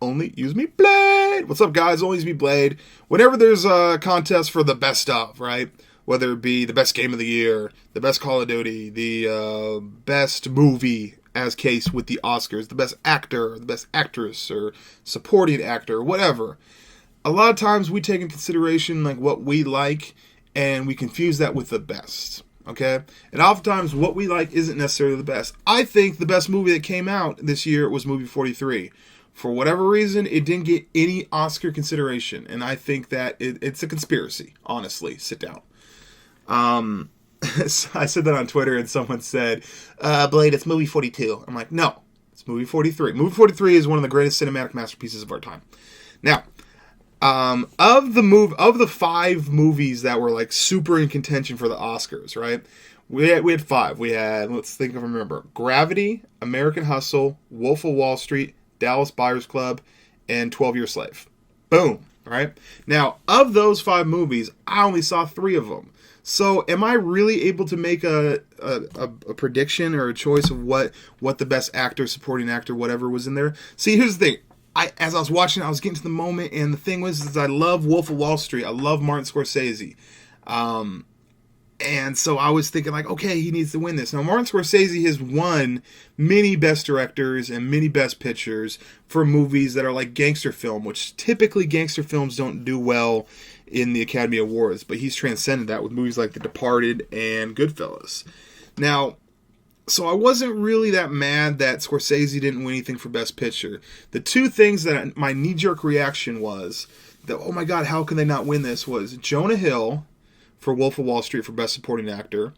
Only use me blade. What's up, guys? Only use me blade. Whenever there's a contest for the best of, right? Whether it be the best game of the year, the best Call of Duty, the best movie, as case with the Oscars, the best actor, the best actress, or supporting actor, whatever. A lot of times we take in consideration like what we like, and we confuse that with the best. Okay? And oftentimes what we like isn't necessarily the best. I think the best movie that came out this year was movie 43. For whatever reason, it didn't get any Oscar consideration. And I think that it's a conspiracy, honestly. Sit down. I said that on Twitter and someone said, Blade, it's movie 42. I'm like, no, it's movie 43. Movie 43 is one of the greatest cinematic masterpieces of our time. Now, of the 5 movies that were like super in contention for the Oscars, right? We had 5. We had, let's think of them, remember, Gravity, American Hustle, Wolf of Wall Street, Dallas Buyers Club, and 12 Year Slave. Boom, right? Now, of those 5 movies, I only saw 3 of them. So, am I really able to make a prediction or a choice of what the best actor, supporting actor, whatever was in there? See, here's the thing. As I was watching, I was getting to the moment, and the thing was I love Wolf of Wall Street. I love Martin Scorsese. And so I was thinking, like, okay, he needs to win this. Now, Martin Scorsese has won many Best Directors and many Best Pictures for movies that are like gangster film, which typically gangster films don't do well in the Academy Awards. But he's transcended that with movies like The Departed and Goodfellas. Now, so I wasn't really that mad that Scorsese didn't win anything for Best Picture. The 2 things that my knee-jerk reaction was that, oh my God, how can they not win this, was Jonah Hill for Wolf of Wall Street for Best Supporting Actor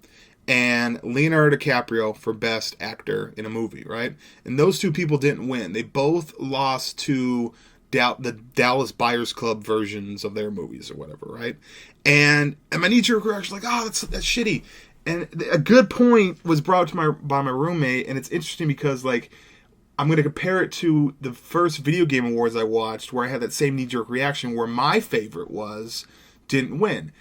and Leonardo DiCaprio for Best Actor in a movie, right? And those 2 people didn't win. They both lost to the Dallas Buyers Club versions of their movies or whatever, right? And my knee-jerk reaction was like, oh, that's shitty. And a good point was brought to by my roommate, and it's interesting because, like, I'm going to compare it to the first video game awards I watched where I had that same knee-jerk reaction where my favorite didn't win.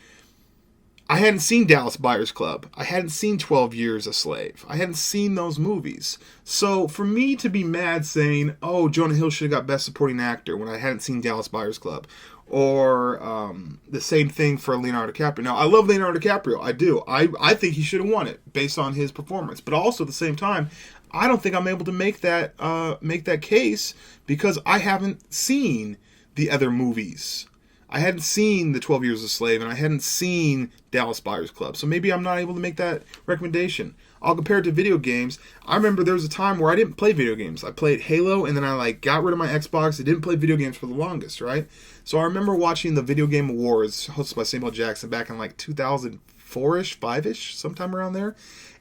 I hadn't seen Dallas Buyers Club. I hadn't seen 12 Years a Slave. I hadn't seen those movies. So for me to be mad saying, oh, Jonah Hill should have got Best Supporting Actor when I hadn't seen Dallas Buyers Club, or the same thing for Leonardo DiCaprio. Now, I love Leonardo DiCaprio. I do. I think he should have won it based on his performance. But also at the same time, I don't think I'm able to make that case because I haven't seen the other movies. I hadn't seen the 12 Years a Slave, and I hadn't seen Dallas Buyers Club. So maybe I'm not able to make that recommendation. I'll compare it to video games. I remember there was a time where I didn't play video games. I played Halo, and then I got rid of my Xbox. I didn't play video games for the longest, right? So I remember watching the Video Game Awards hosted by Samuel Jackson back in 2004-ish, 5-ish, sometime around there.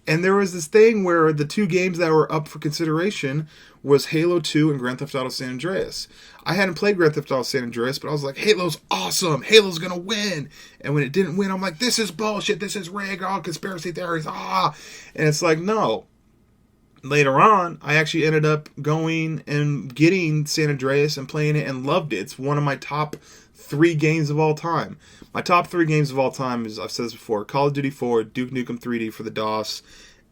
And there was this thing where the 2 games that were up for consideration was Halo 2 and Grand Theft Auto San Andreas. I hadn't played Grand Theft Auto San Andreas, but I was like, Halo's awesome. Halo's going to win. And when it didn't win, I'm like, this is bullshit. This is rigged. All conspiracy theories. And it's like, no. Later on, I actually ended up going and getting San Andreas and playing it and loved it. It's one of my top 3 games of all time. My top 3 games of all time is, I've said this before, Call of Duty 4, Duke Nukem 3D for the DOS,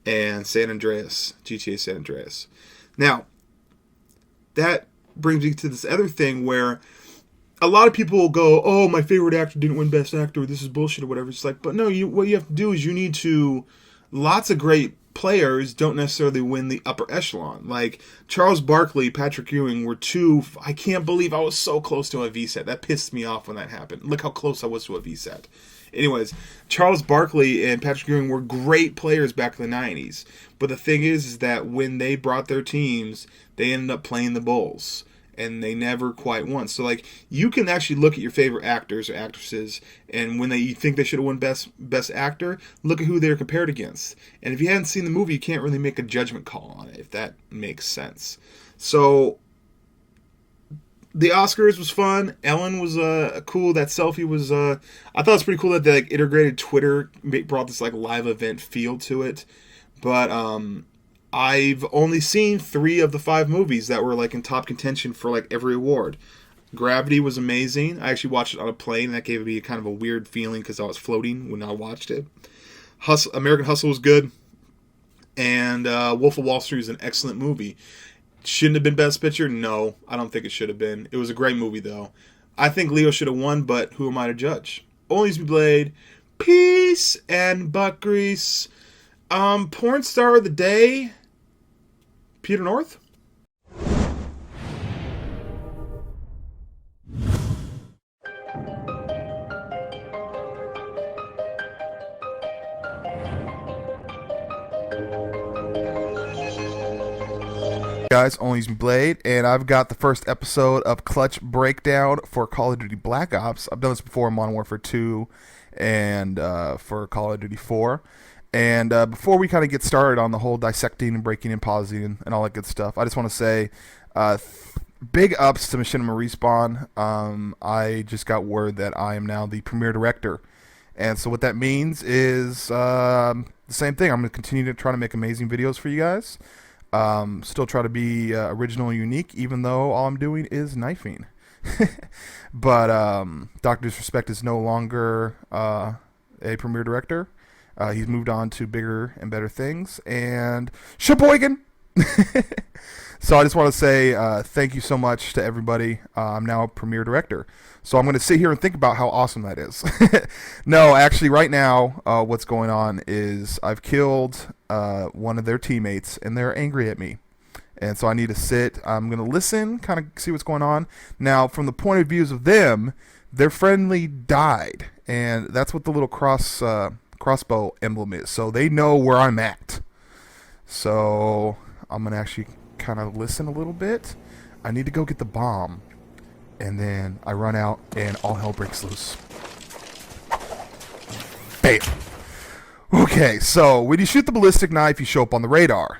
and San Andreas, GTA San Andreas. Now, that brings me to this other thing where a lot of people will go, oh, my favorite actor didn't win Best Actor, this is bullshit or whatever. It's like, but no, what you have to do is you need to, lots of great players don't necessarily win the upper echelon. Like Charles Barkley, Patrick Ewing were 2. I can't believe I was so close to a VSAT. That pissed me off when that happened. Look how close I was to a VSAT. Anyways, Charles Barkley and Patrick Ewing were great players back in the 90s. But the thing is that when they brought their teams, they ended up playing the Bulls. And they never quite won. So, you can actually look at your favorite actors or actresses, and when you think they should have won best actor, look at who they're compared against. And if you hadn't seen the movie, you can't really make a judgment call on it, if that makes sense. So, the Oscars was fun. Ellen was cool. That selfie was, I thought it was pretty cool that they integrated Twitter, brought this live event feel to it. But, I've only seen 3 of the 5 movies that were in top contention for every award. Gravity was amazing. I actually watched it on a plane. That gave me kind of a weird feeling because I was floating when I watched it. American Hustle was good. And Wolf of Wall Street is an excellent movie. Shouldn't have been Best Picture? No, I don't think it should have been. It was a great movie, though. I think Leo should have won, but who am I to judge? ONLYUSemeBLADE, peace and butt grease. Porn star of the day, Peter North. Guys, ONLYUSemeBLADE, and I've got the first episode of Clutch Breakdown for Call of Duty Black Ops. I've done this before in Modern Warfare 2 and for Call of Duty 4. And before we kind of get started on the whole dissecting and breaking and pausing and all that good stuff, I just want to say big ups to Machinima Respawn. I just got word that I am now the premiere director. And so what that means is the same thing. I'm going to continue to try to make amazing videos for you guys. Still try to be original and unique, even though all I'm doing is knifing. But Dr. Disrespect is no longer a premiere director. He's moved on to bigger and better things. And Sheboygan! So I just want to say thank you so much to everybody. I'm now a premiere director. So I'm going to sit here and think about how awesome that is. No, actually right now what's going on is I've killed one of their teammates and they're angry at me. And so I need to sit. I'm going to listen, kind of see what's going on. Now, from the point of views of them, their friendly died. And that's what the little crossbow emblem is. So they know where I'm at. So I'm going to actually kind of listen a little bit. I need to go get the bomb. And then I run out and all hell breaks loose. Bam! Okay, so when you shoot the ballistic knife, you show up on the radar.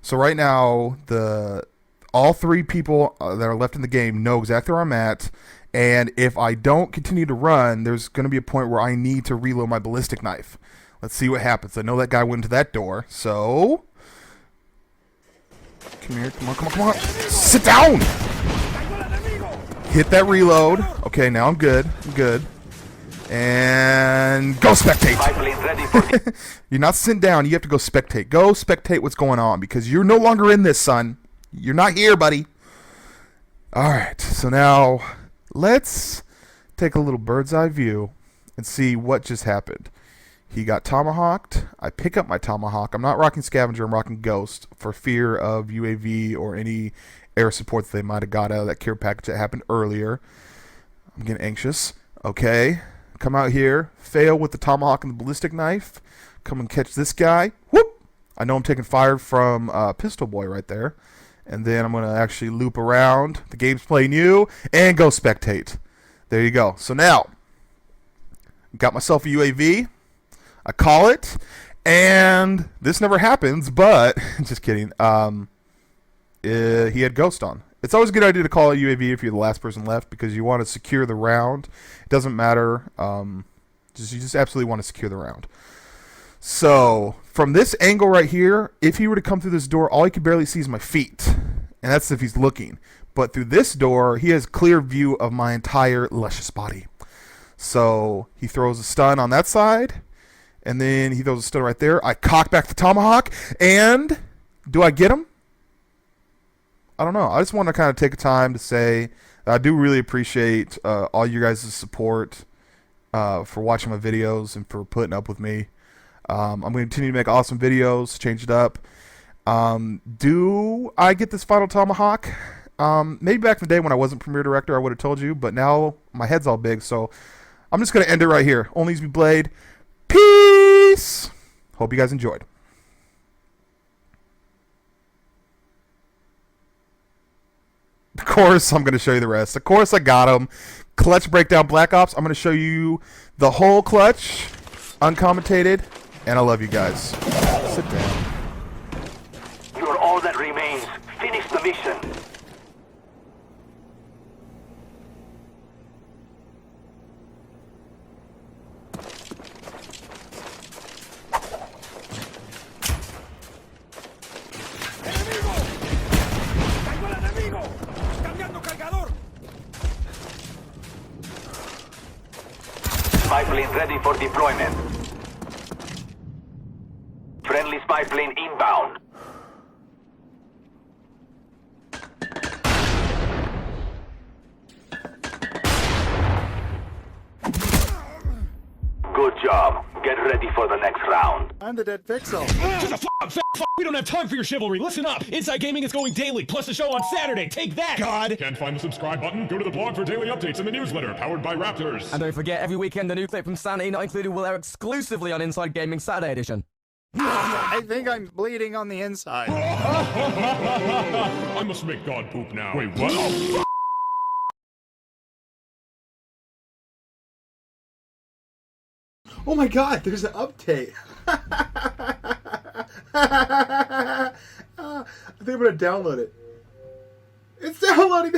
So right now, all three people that are left in the game know exactly where I'm at. And if I don't continue to run, there's going to be a point where I need to reload my ballistic knife. Let's see what happens. I know that guy went into that door, so... Come here, come on, come on, come on. Sit down! Hit that reload. Okay, now I'm good. I'm good. And go spectate. You're not sitting down. You have to go spectate. Go spectate what's going on because you're no longer in this, son. You're not here, buddy. All right. So now let's take a little bird's eye view and see what just happened. He got tomahawked. I pick up my tomahawk. I'm not rocking scavenger. I'm rocking ghost for fear of UAV or any air support that they might have got out of that care package that happened earlier. I'm getting anxious. Okay. Come out here. Fail with the tomahawk and the ballistic knife. Come and catch this guy. Whoop! I know I'm taking fire from Pistol Boy right there. And then I'm going to actually loop around. The game's playing you. And go spectate. There you go. So now, got myself a UAV. I call it. And this never happens, but just kidding. He had ghost on. It's always a good idea to call a UAV if you're the last person left because you want to secure the round. It doesn't matter. You just absolutely want to secure the round. So from this angle right here, if he were to come through this door, all he could barely see is my feet. And that's if he's looking. But through this door, he has clear view of my entire luscious body. So he throws a stun on that side. And then he throws a stun right there. I cock back the tomahawk. And do I get him? I don't know. I just want to kind of take a time to say I do really appreciate all you guys' support for watching my videos and for putting up with me. I'm going to continue to make awesome videos, change it up. Do I get this final tomahawk? Maybe back in the day when I wasn't premiere director, I would have told you, but now my head's all big, so I'm just going to end it right here. ONLYUSemeBLADE. Peace! Hope you guys enjoyed. Of course, I'm going to show you the rest. Of course, I got him. Clutch Breakdown Black Ops. I'm going to show you the whole clutch, uncommentated, and I love you guys. Sit down. You're all that remains. Finish the mission. Spy plane ready for deployment. Friendly spy plane inbound. Good job. Get ready for the next round. I'm the dead pixel. Just a fuck. We don't have time for your chivalry. Listen up. Inside Gaming is going daily, plus a show on Saturday. Take that, God. Can't find the subscribe button? Go to the blog for daily updates and the newsletter powered by Raptors. And don't forget, every weekend a new clip from Sanity Not Included will air exclusively on Inside Gaming Saturday edition. I think I'm bleeding on the inside. I must make God poop now. Wait, what? Oh, fuck! Oh my god, there's an update. I think I'm gonna download it. It's downloading.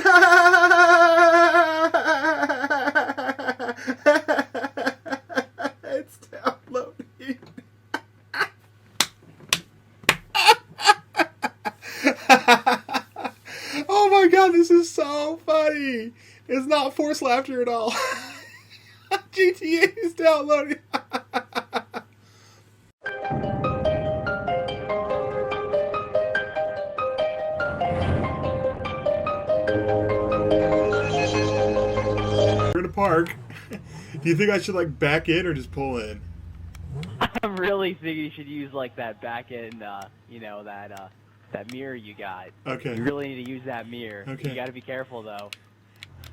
It's downloading. Oh my god, this is so funny. It's not forced laughter at all. GTA is downloading. We're in a park. Do you think I should like back in or just pull in? I'm really thinking you should use like that back end, you know, that mirror you got. Okay. You really need to use that mirror. Okay. You got to be careful though.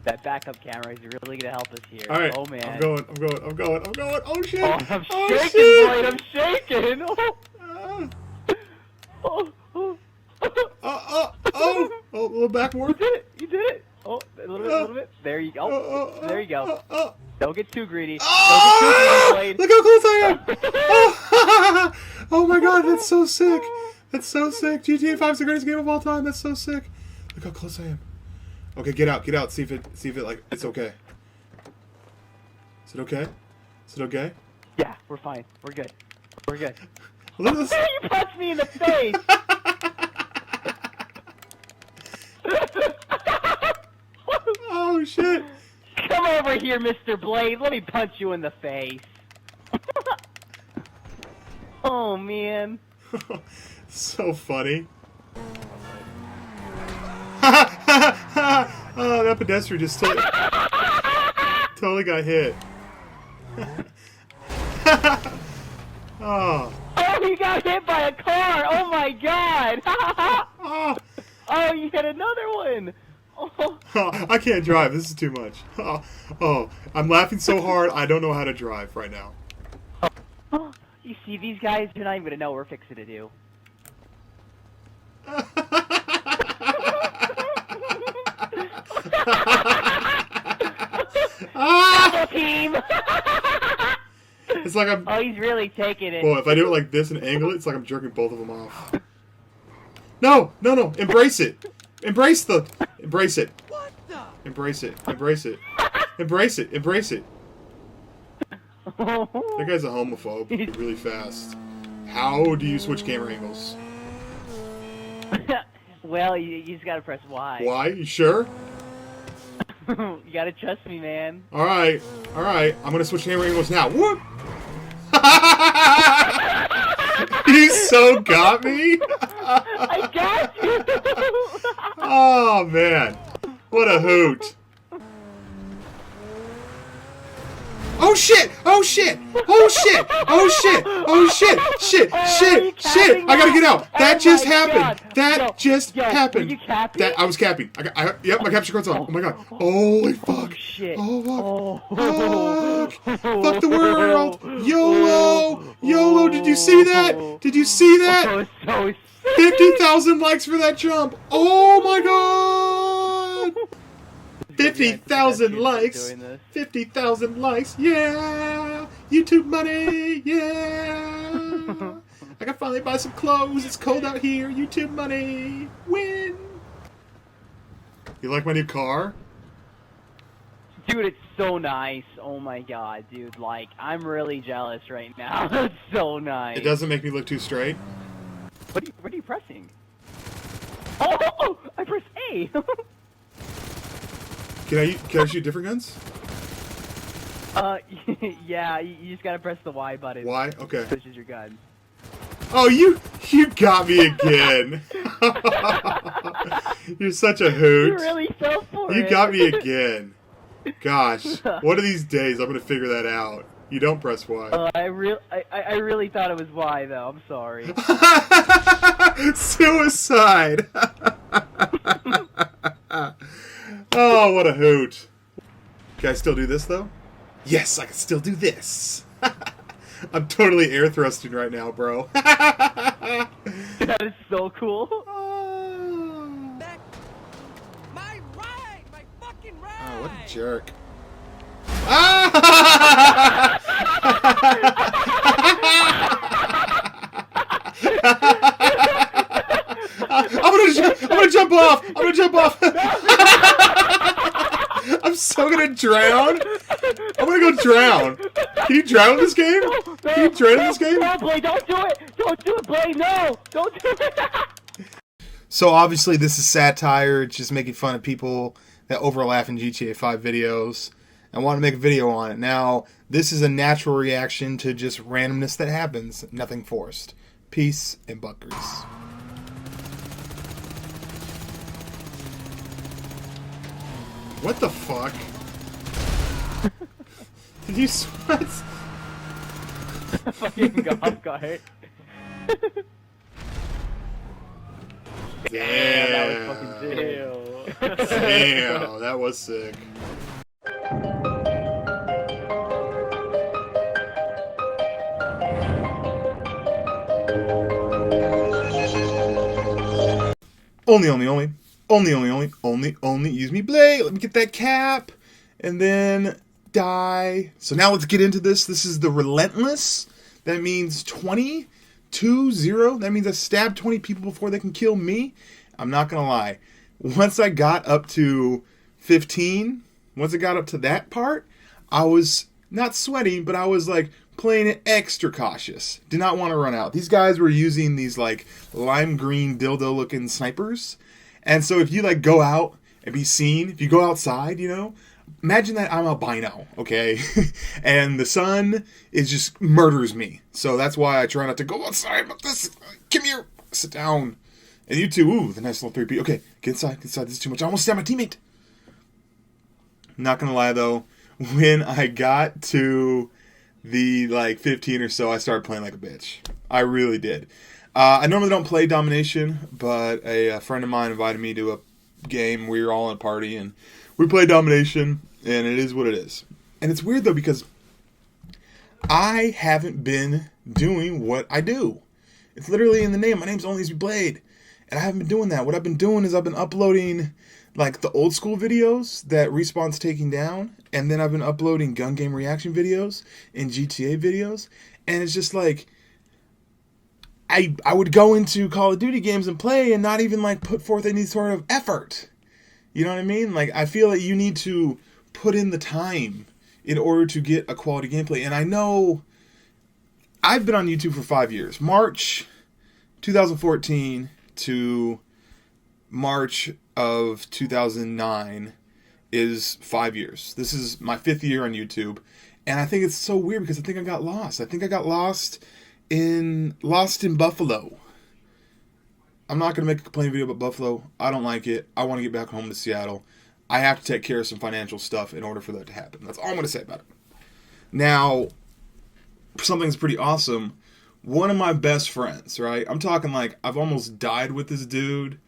That backup camera is really gonna help us here. All right. Oh man. I'm going. Oh shit. Oh, I'm Oh, shaking, shit. Blade. I'm shaking. Oh, a little back more. You did it. You did it. Oh, a little bit. There you go. There you go. Don't get too greedy. Oh, Don't get too greedy, Blade. look how close I am. Oh my god, that's so sick. That's so sick. GTA 5 is the greatest game of all time. That's so sick. Look how close I am. Okay, get out. See if it like it's okay. Is it okay? Is it okay? Yeah, we're fine. We're good. We're good. Look at this. You punched me in the face. Oh shit. Come over here, Mr. Blade. Let me punch you in the face. Oh, man. So funny. Oh, that pedestrian just totally got hit. Oh. Oh, he got hit by a car. Oh, my God. Oh, you hit another one. Oh. Oh, I can't drive. This is too much. Oh, I'm laughing so hard, I don't know how to drive right now. You see, these guys are not even going to know what we're fixing to do. Double team! It's like I'm... Oh, he's really taking it. Well, if I do it like this and angle it, it's like I'm jerking both of them off. No! Embrace it! Embrace it! What the? Embrace it. Embrace it. That guy's a homophobe. Really fast. How do you switch camera angles? Well, you just gotta press Y. Why? You sure? You gotta trust me, man. Alright. I'm gonna switch camera angles now. Whoop! You so got me! I got you! Oh, man. What a hoot. Oh shit! Shit! I gotta get out. That just happened. That just happened. Were you capping? That I was capping. Yep, my capture card's on. Oh my god. Holy fuck. Oh shit. Oh fuck. Fuck the world. YOLO. Did you see that? Oh, so sick. 50,000 likes for that jump. Oh my god. 50,000 likes. 50,000 likes. Yeah. YouTube money. Yeah. I can finally buy some clothes. It's cold out here. YouTube money. Win. You like my new car? Dude, it's so nice. Oh my god, dude. Like, I'm really jealous right now. It's so nice. It doesn't make me look too straight. What are you pressing? Oh, I pressed A. Can I shoot different guns? Yeah, you just gotta press the Y button. Why? Okay. Pushes your gun. Oh, you got me again. You're such a hoot. You really fell for it. You got me again. Gosh, one of these days I'm gonna figure that out. You don't press Y. I really thought it was Y though. I'm sorry. Suicide. Oh, what a hoot. Can I still do this though? Yes, I can still do this. I'm totally air thrusting right now, bro. That is so cool. My ride! My fucking ride! Oh, what a jerk. I'm gonna jump off. I'm gonna jump off. I'm so gonna drown. I'm gonna go drown. Can you drown in this game? Can you drown in this game? No, Blade, don't do it! Don't do it, Blade! No! Don't do it! So obviously this is satire. It's just making fun of people that overlap in GTA 5 videos and want to make a video on it. Now, this is a natural reaction to just randomness that happens. Nothing forced. Peace and butt grease. What the fuck? Did you sweat? Fucking golf cart. Damn. That was fucking sick. Damn, that was sick. Only use me blade. Let me get that cap. And then die. So now let's get into this. This is the Relentless. That means 20. 2-0. That means I stabbed 20 people before they can kill me. I'm not going to lie. Once I got up to 15, once I got up to that part, I was not sweating, but I was like playing it extra cautious. Did not want to run out. These guys were using these like lime green dildo looking snipers. And so if you like go out and be seen, if you go outside, you know, imagine that I'm albino, okay? And the sun is just murders me. So that's why I try not to go outside. But this, come here, sit down. And you two, ooh, the nice little 3P. Okay, get inside, This is too much. I almost stabbed my teammate. Not gonna lie though, when I got to the like 15 or so, I started playing like a bitch. I really did. I normally don't play domination, but a friend of mine invited me to a game. We were all in a party and we played domination, and it is what it is. And it's weird though because I haven't been doing what I do. It's literally in the name. My name's ONLYUSEmeBLADE, and I haven't been doing that. What I've been doing is I've been uploading like the old school videos that Respawn's taking down, and then I've been uploading gun game reaction videos and GTA videos, and it's just like I would go into Call of Duty games and play and not even like put forth any sort of effort. You know what I mean? Like I feel that you need to put in the time in order to get a quality gameplay. And I know I've been on YouTube for 5 years. March 2014 to March of 2009 is 5 years. This is my 5th year on YouTube. And I think it's so weird because I think I got lost. I think I got lost in Buffalo. I'm not going to make a complaining video about Buffalo. I don't like it. I want to get back home to Seattle. I have to take care of some financial stuff in order for that to happen. That's all I'm going to say about it. Now, something that's pretty awesome. One of my best friends, right? I'm talking like I've almost died with this dude.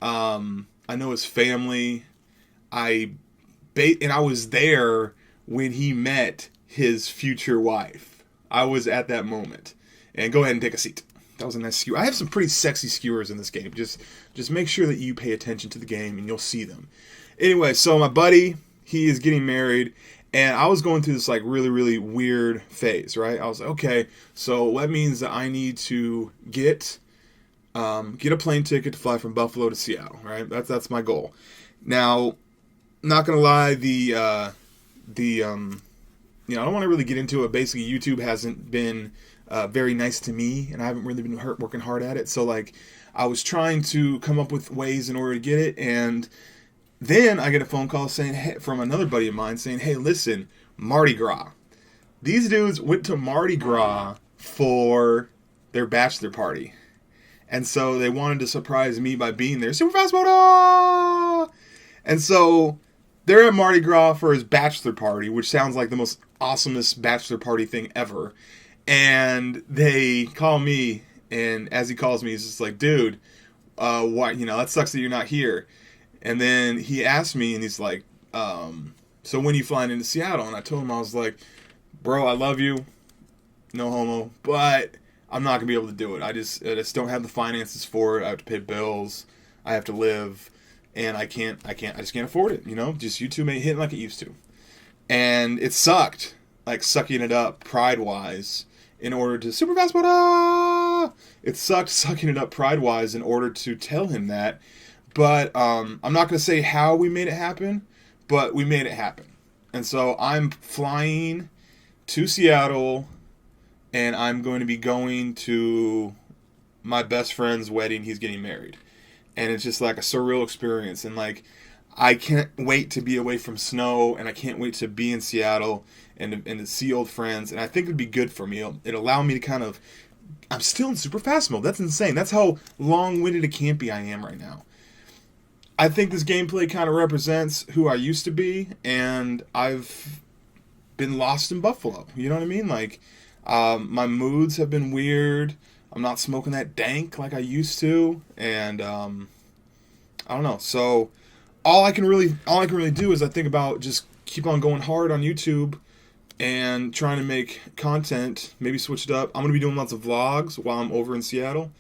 I know his family. And I was there when he met his future wife. I was at that moment. And go ahead and take a seat. That was a nice skewer. I have some pretty sexy skewers in this game. Just make sure that you pay attention to the game and you'll see them. Anyway, so my buddy, he is getting married, and I was going through this like really, really weird phase, right? I was like, okay, so that means that I need to get a plane ticket to fly from Buffalo to Seattle, right? That's my goal. Now, not gonna lie, I don't want to really get into it. Basically, YouTube hasn't been very nice to me, and I haven't really been working hard at it. So like I was trying to come up with ways in order to get it, and then I get a phone call saying, hey, from another buddy of mine saying, hey, listen, Mardi Gras, These dudes went to Mardi Gras for their bachelor party. And so they wanted to surprise me by being there. Super fast motor! And so they're at Mardi Gras for his bachelor party, which sounds like the most awesomest bachelor party thing ever. And they call me, and as he calls me, he's just like, dude, why, that sucks that you're not here. And then he asked me, and he's like, so when are you flying into Seattle? And I told him, I was like, bro, I love you, no homo, but I'm not gonna be able to do it. I just don't have the finances for it. I have to pay bills, I have to live, and I just can't afford it. Just YouTube ain't hitting like it used to, and it sucked, like sucking it up pride wise in order to super fast motor. It sucked sucking it up pride wise in order to tell him that, but I'm not gonna say how we made it happen, but we made it happen, and so I'm flying to Seattle. And I'm going to be going to my best friend's wedding. He's getting married. And it's just like a surreal experience. And like, I can't wait to be away from snow. And I can't wait to be in Seattle and to see old friends. And I think it would be good for me. It'll allow me to kind of... I'm still in super fast mode. That's insane. That's how long-winded and campy I am right now. I think this gameplay kind of represents who I used to be. And I've been lost in Buffalo. You know what I mean? Like... my moods have been weird. I'm not smoking that dank like I used to, and I don't know. So all I can really do is I think about just keep on going hard on YouTube and trying to make content. Maybe switch it up. I'm gonna be doing lots of vlogs while I'm over in Seattle,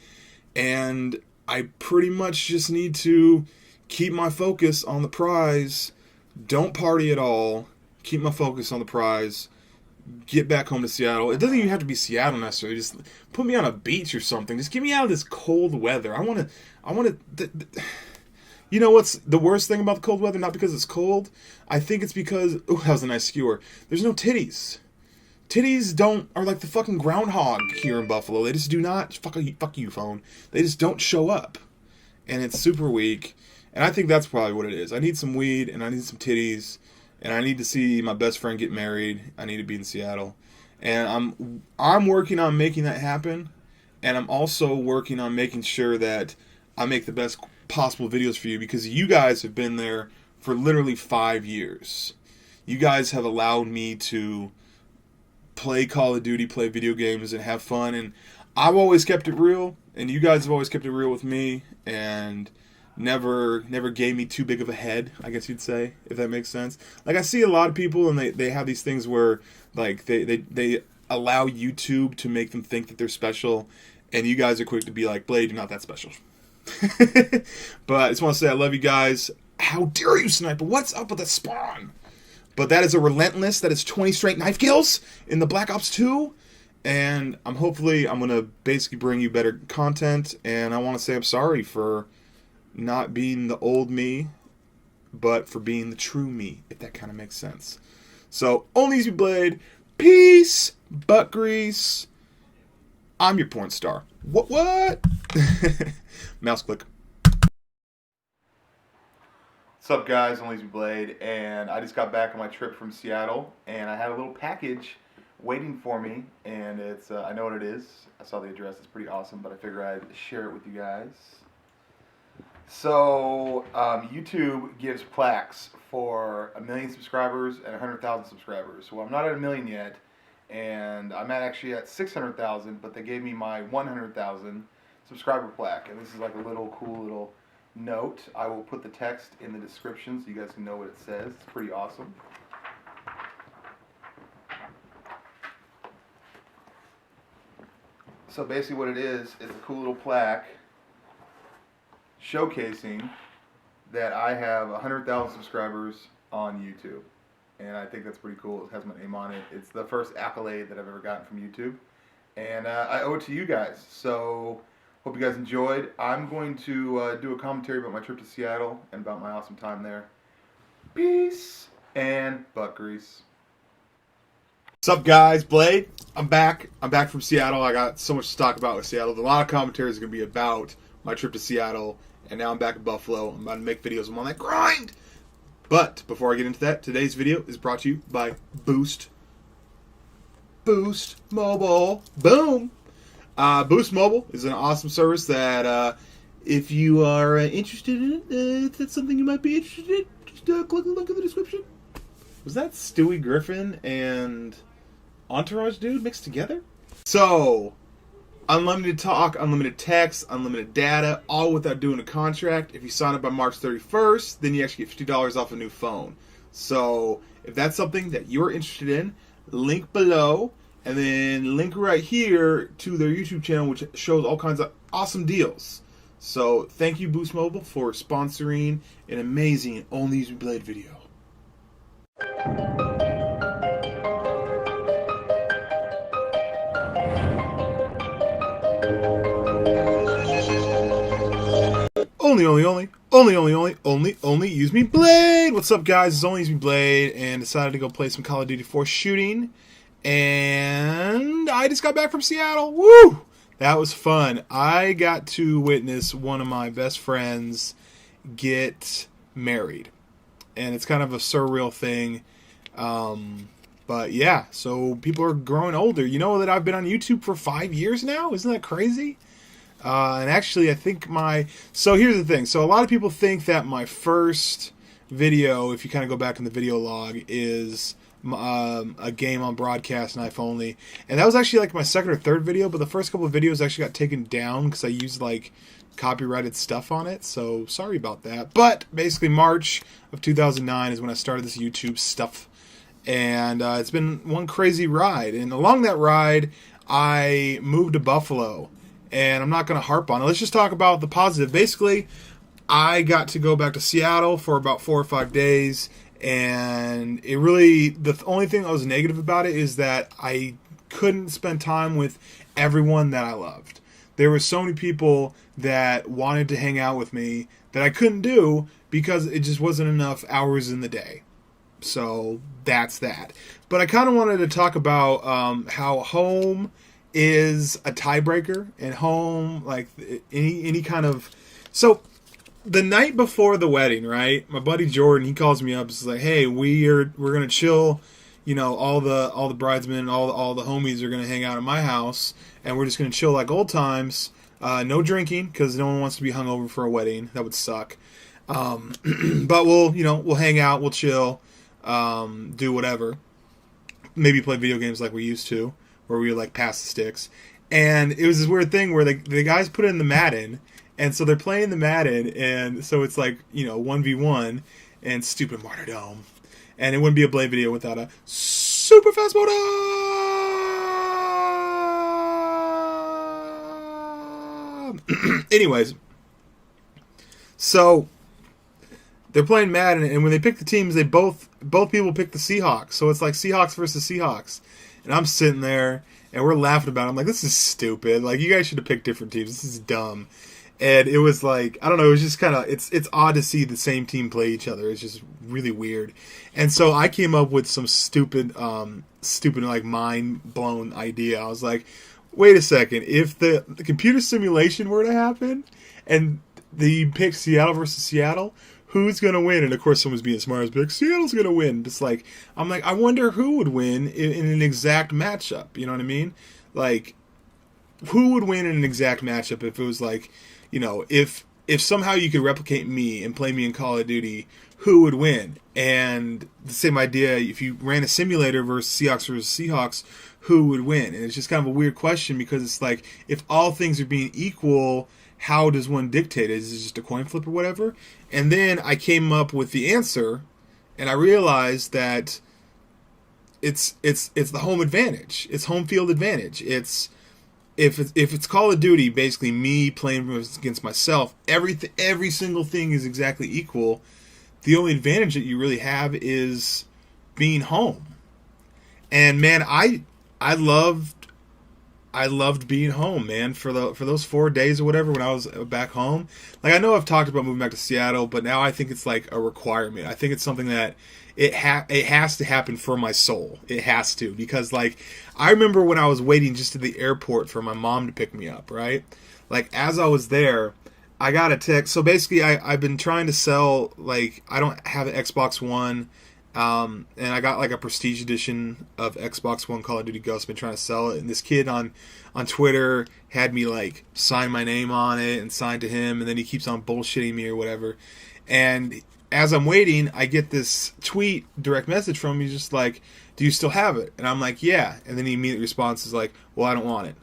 and I pretty much just need to keep my focus on the prize. Don't party at all. Keep my focus on the prize. Get back home to Seattle. It doesn't even have to be Seattle necessarily. Just put me on a beach or something. Just get me out of this cold weather. I want to. You know what's the worst thing about the cold weather? Not because it's cold. I think it's because... Oh, that was a nice skewer. There's no titties. Titties are like the fucking groundhog here in Buffalo. They just do not... Fuck you, phone. They just don't show up. And it's super weak. And I think that's probably what it is. I need some weed, and I need some titties, and I need to see my best friend get married. I need to be in Seattle. And I'm working on making that happen. And I'm also working on making sure that I make the best possible videos for you, because you guys have been there for literally 5 years. You guys have allowed me to play Call of Duty, play video games, and have fun. And I've always kept it real, and you guys have always kept it real with me, and never gave me too big of a head, I guess you'd say, if that makes sense. Like, I see a lot of people, and they have these things where, like, they allow YouTube to make them think that they're special, and you guys are quick to be like, Blade, you're not that special. But I just want to say I love you guys. How dare you, Sniper? What's up with the spawn? But that is a relentless. That is 20 straight knife kills in the Black Ops 2. And I'm going to basically bring you better content. And I want to say I'm sorry for not being the old me, but for being the true me, if that kind of makes sense. So, ONLYUSEmeBLADE. Peace. Butt grease. I'm your porn star. What? Mouse click. What's up, guys? ONLYUSEmeBLADE, and I just got back on my trip from Seattle, and I had a little package waiting for me, and it's I know what it is. I saw the address. It's pretty awesome, but I figured I'd share it with you guys. So YouTube gives plaques for 1 million subscribers and 100,000 subscribers. Well, I'm not at 1 million yet, and I'm actually at 600,000, but they gave me my 100,000 subscriber plaque, and this is like a cool little note. I will put the text in the description so you guys can know what it says. It's pretty awesome. So basically what it is a cool little plaque showcasing that I have 100,000 subscribers on YouTube. And I think that's pretty cool. It has my name on it. It's the first accolade that I've ever gotten from YouTube. And I owe it to you guys. So, hope you guys enjoyed. I'm going to do a commentary about my trip to Seattle and about my awesome time there. Peace and butt grease. What's up, guys? Blade. I'm back. I'm back from Seattle. I got so much to talk about with Seattle. A lot of commentaries are going to be about my trip to Seattle. And now I'm back in Buffalo. I'm about to make videos. I'm on that grind. But before I get into that, today's video is brought to you by Boost. Boost Mobile. Boom. Boost Mobile is an awesome service that if you are interested in it, if that's something you might be interested in, just click the link in the description. Was that Stewie Griffin and Entourage dude mixed together? So, unlimited talk, unlimited text, unlimited data, all without doing a contract. If you sign up by March 31st, then you actually get $50 off a new phone. So, if that's something that you're interested in, link below, and then link right here to their YouTube channel, which shows all kinds of awesome deals. So, thank you, Boost Mobile, for sponsoring an amazing ONLYUSEmeBLADE video. Only use me Blade. What's up, guys? It's only use me Blade, and decided to go play some Call of Duty 4 shooting. And I just got back from Seattle. Woo! That was fun. I got to witness one of my best friends get married, and it's kind of a surreal thing. But yeah, so people are growing older. You know that I've been on YouTube for 5 years now? Isn't that crazy? And actually, I think so here's the thing. So a lot of people think that my first video, if you kind of go back in the video log, is a game on broadcast knife only. And that was actually like my second or third video, but the first couple of videos actually got taken down because I used like copyrighted stuff on it. So sorry about that. But basically March of 2009 is when I started this YouTube stuff. And it's been one crazy ride. And along that ride, I moved to Buffalo. And I'm not going to harp on it. Let's just talk about the positive. Basically, I got to go back to Seattle for about 4 or 5 days. And it really, the only thing that was negative about it is that I couldn't spend time with everyone that I loved. There were so many people that wanted to hang out with me that I couldn't do because it just wasn't enough hours in the day. So that's that. But I kind of wanted to talk about how home is a tiebreaker, and home, like any kind of. So the night before the wedding, right? My buddy Jordan, he calls me up. He's like, "Hey, we're gonna chill. You know, all the bridesmen, all the homies are gonna hang out at my house, and we're just gonna chill like old times. No drinking, because no one wants to be hungover for a wedding. That would suck. But we'll hang out, we'll chill, do whatever. Maybe play video games like we used to, where we would like pass the sticks." And it was this weird thing where the guys put in the Madden, and so they're playing the Madden, and so it's like 1v1 and stupid martyrdom, and it wouldn't be a Blade video without a super fast motor. Anyways, so they're playing Madden, and when they pick the teams, they both people pick the Seahawks. So it's like Seahawks versus Seahawks. And I'm sitting there, and we're laughing about it. I'm like, this is stupid. Like, you guys should have picked different teams. This is dumb. And it was like, I don't know, it was just kind of, it's odd to see the same team play each other. It's just really weird. And so I came up with some stupid like mind-blown idea. I was like, wait a second, if the computer simulation were to happen, and you pick Seattle versus Seattle, who's going to win? And of course someone's being smart as like, Seattle's going to win. Just like, I'm like, I wonder who would win in an exact matchup. You know what I mean? Like, who would win in an exact matchup if it was like, if somehow you could replicate me and play me in Call of Duty, who would win? And the same idea, if you ran a simulator versus Seahawks, who would win? And it's just kind of a weird question, because it's like, if all things are being equal, how does one dictate it? Is it just a coin flip or whatever? And then I came up with the answer, and I realized that it's the home advantage. It's home field advantage. It's if it's Call of Duty, basically me playing against myself, every single thing is exactly equal. The only advantage that you really have is being home. And man, I loved being home, man, for those 4 days or whatever when I was back home. Like, I know I've talked about moving back to Seattle, but now I think it's like a requirement. I think it's something that it has to happen for my soul. It has to, because like, I remember when I was waiting just at the airport for my mom to pick me up, right? Like, as I was there, I got a text. So basically, I've been trying to sell, like, I don't have an Xbox One. And I got like a prestige edition of Xbox One Call of Duty Ghost. Been trying to sell it, and this kid on Twitter had me like sign my name on it and sign to him, and then he keeps on bullshitting me or whatever. And as I'm waiting, I get this tweet, direct message from him. He's just like, "Do you still have it?" And I'm like, "Yeah." And then he immediately responds is like, "Well, I don't want it."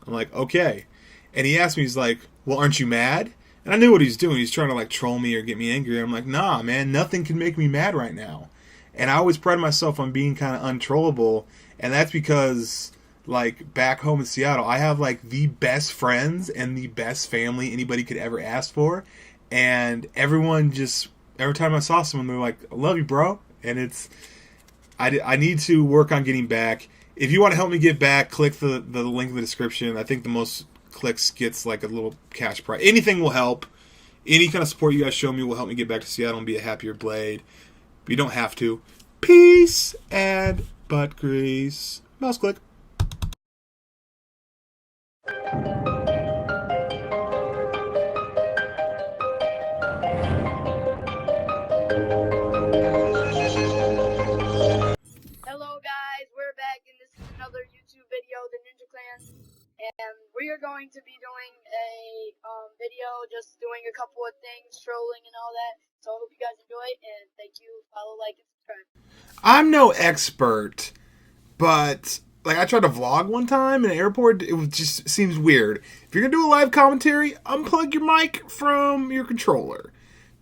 I'm like, "Okay." And he asked me, he's like, "Well, aren't you mad?" And I knew what he's doing. He's trying to like troll me or get me angry. And I'm like, "Nah, man, nothing can make me mad right now." And I always pride myself on being kind of untrollable, and that's because, like, back home in Seattle, I have, like, the best friends and the best family anybody could ever ask for, and everyone just, every time I saw someone, they're like, "I love you, bro," and it's, I need to work on getting back. If you want to help me get back, click the link in the description. I think the most clicks gets, like, a little cash prize. Anything will help. Any kind of support you guys show me will help me get back to Seattle and be a happier Blade. You don't have to. Peace and butt grease. Mouse click. Hello guys, we're back and this is another YouTube video, The Ninja Clan, and we are going to be doing a video, just doing a couple of things, trolling and all that. So I hope you guys enjoy it, and thank you. Follow, like, and subscribe. I'm no expert, but like I tried to vlog one time in an airport. It was just seems weird. If you're gonna do a live commentary, unplug your mic from your controller,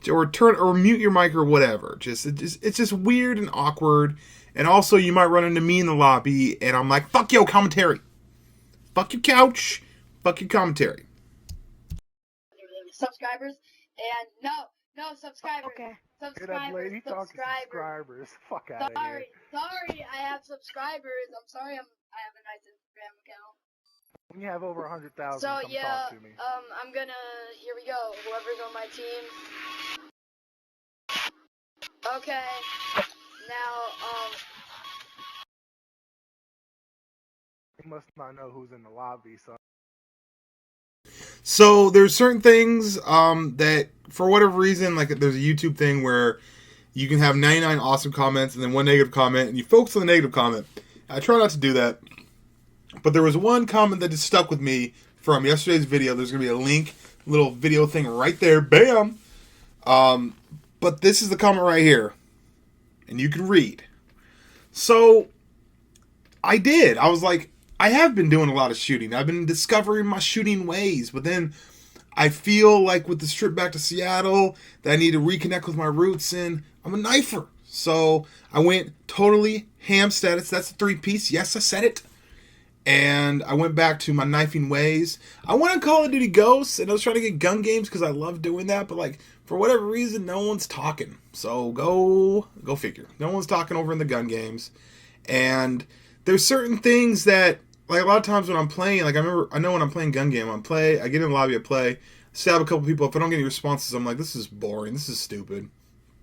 or mute your mic or whatever. It's just weird and awkward. And also, you might run into me in the lobby, and I'm like, "Fuck your commentary, fuck your couch, fuck your commentary." Subscribers, and no subscribers. Okay. Subscribers. Subscribers. Fuck out of here. Sorry, I have subscribers. I'm sorry, I have a nice Instagram account. When you have over 100,000, So come yeah, talk to me. I'm gonna, here we go, whoever's on my team. Okay, now, You must not know who's in the lobby, so. So there's certain things that, for whatever reason, like there's a YouTube thing where you can have 99 awesome comments and then one negative comment, and you focus on the negative comment. I try not to do that, but there was one comment that just stuck with me from yesterday's video. There's going to be a link, little video thing right there. Bam! But this is the comment right here, and you can read. So I did. I was like, I have been doing a lot of shooting. I've been discovering my shooting ways, but then I feel like with this trip back to Seattle that I need to reconnect with my roots, and I'm a knifer. So I went totally ham status. That's the 3-piece. Yes, I said it. And I went back to my knifing ways. I went on Call of Duty Ghosts, and I was trying to get gun games because I love doing that, but like for whatever reason, no one's talking. So go figure. No one's talking over in the gun games. And there's certain things that, like, a lot of times when I'm playing, like, I know when I'm playing gun game, I get in the lobby, I play, stab a couple people. If I don't get any responses, I'm like, this is boring, this is stupid.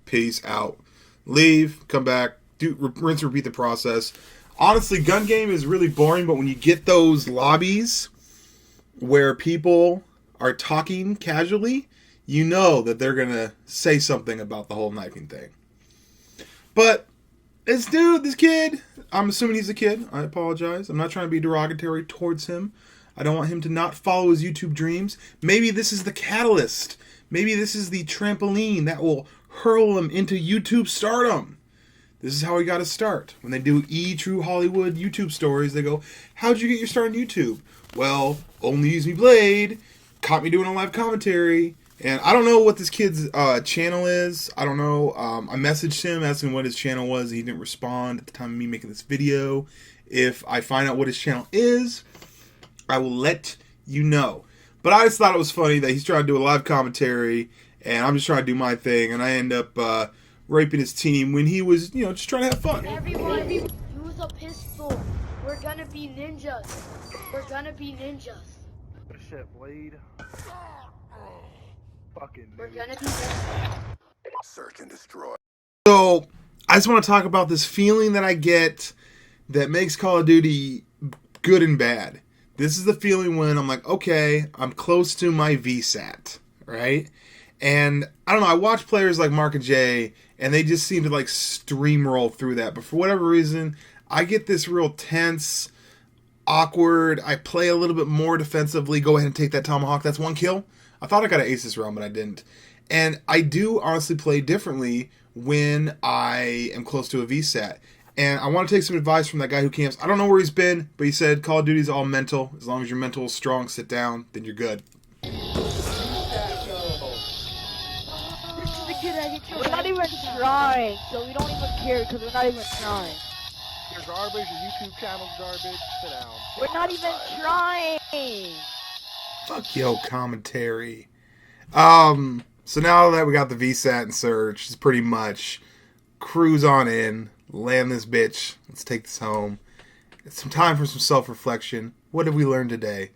Peace out. Leave, come back, rinse and repeat the process. Honestly, gun game is really boring, but when you get those lobbies where people are talking casually, you know that they're going to say something about the whole knifing thing. But this kid, I'm assuming he's a kid. I apologize. I'm not trying to be derogatory towards him. I don't want him to not follow his YouTube dreams. Maybe this is the catalyst. Maybe this is the trampoline that will hurl him into YouTube stardom. This is how he got to start. When they do True Hollywood YouTube stories, they go, "How'd you get your start on YouTube?" Well, ONLYUSEmeBLADE caught me doing a live commentary. And I don't know what this kid's channel is. I don't know. I messaged him asking what his channel was. He didn't respond at the time of me making this video. If I find out what his channel is, I will let you know. But I just thought it was funny that he's trying to do a live commentary, and I'm just trying to do my thing, and I end up raping his team when he was, just trying to have fun. everyone, use a pistol. We're gonna be ninjas. We're gonna be ninjas. Good shit, Blade. Fucking We're dude. gonna be ninjas. Search and destroy. So, I just want to talk about this feeling that I get that makes Call of Duty good and bad. This is the feeling when I'm like, okay, I'm close to my VSAT, right? And I don't know, I watch players like Mark and Jay, and they just seem to like steamroll through that. But for whatever reason, I get this real tense, awkward. I play a little bit more defensively. Go ahead and take that tomahawk. That's one kill. I thought I got an ace this round, but I didn't. And I do honestly play differently when I am close to a VSAT. And I want to take some advice from that guy who camps. I don't know where he's been, but he said Call of Duty's all mental. As long as your mental is strong, sit down, then you're good. We're not even trying, so we don't even care because we're not even trying. You're garbage, your YouTube channel's garbage, sit down. We're not even trying! Fuck yo, commentary. So now that we got the VSAT and Surge, it's pretty much cruise on in, land this bitch, let's take this home. It's some time for some self-reflection. What have we learned today?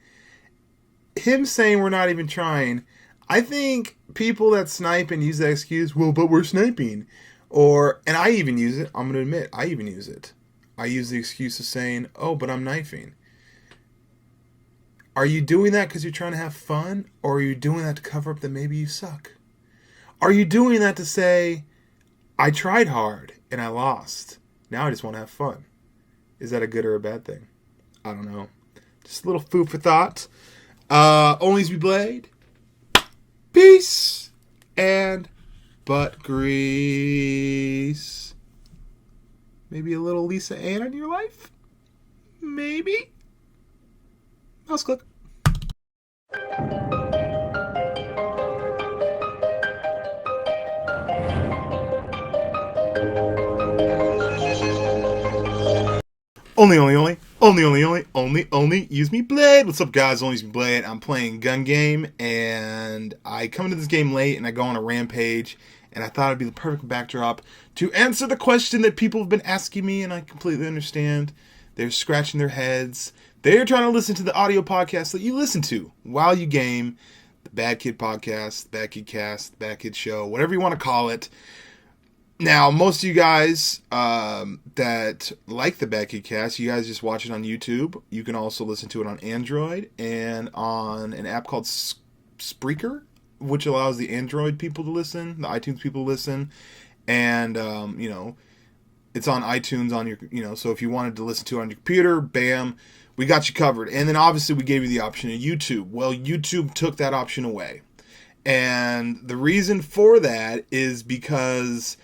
Him saying we're not even trying, I think people that snipe and use that excuse, well, but we're sniping. And I even use it, I'm going to admit, I even use it. I use the excuse of saying, oh, but I'm knifing. Are you doing that because you're trying to have fun? Or are you doing that to cover up that maybe you suck? Are you doing that to say, I tried hard and I lost. Now I just want to have fun. Is that a good or a bad thing? I don't know. Just a little food for thought. ONLYUSEmeBLADE. Peace and butt grease. Maybe a little Lisa Ann in your life? Maybe. Mouse click. Only use me blade. What's up, guys? Only use me blade. I'm playing gun game, and I come into this game late, and I go on a rampage, and I thought it'd be the perfect backdrop to answer the question that people have been asking me, and I completely understand. They're scratching their heads. They're trying to listen to the audio podcast that you listen to while you game. The Bad Kid Podcast, the Badkidcast, the Bad Kid Show, whatever you want to call it. Now, most of you guys that like the Badkidcast, you guys just watch it on YouTube. You can also listen to it on Android and on an app called Spreaker, which allows the Android people to listen, the iTunes people to listen. And, it's on iTunes on your, so if you wanted to listen to it on your computer, bam, we got you covered. And then obviously we gave you the option of YouTube. Well, YouTube took that option away. And the reason for that is because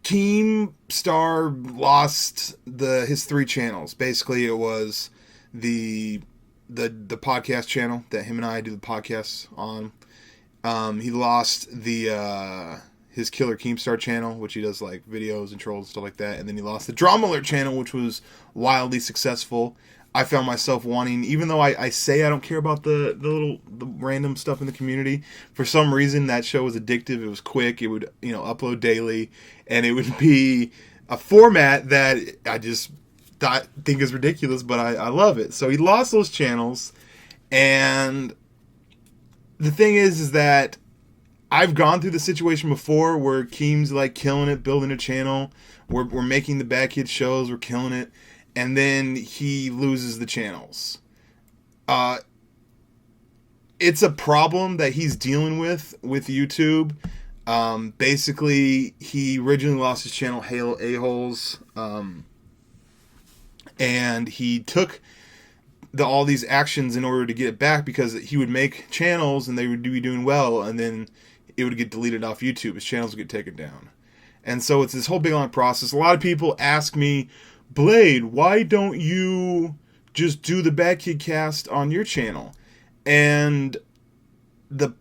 Keemstar lost his 3 channels. Basically, it was the podcast channel that him and I do the podcasts on. He lost his Killer Keemstar channel, which he does like videos and trolls and stuff like that. And then he lost the Drama Alert channel, which was wildly successful. I found myself wanting, even though I say I don't care about the random stuff in the community, for some reason that show was addictive. It was quick. It would, upload daily, and it would be a format that I just think is ridiculous, but I love it. So he lost those channels, and the thing is that I've gone through the situation before where Keem's like killing it, building a channel. We're making the Bad Kid shows. We're killing it. And then he loses the channels. It's a problem that he's dealing with YouTube. Basically, he originally lost his channel, Halo A-Holes. And he took all these actions in order to get it back, because he would make channels and they would be doing well, and then it would get deleted off YouTube. His channels would get taken down. And so it's this whole big long process. A lot of people ask me, Blade, why don't you just do the Badkidcast on your channel? And the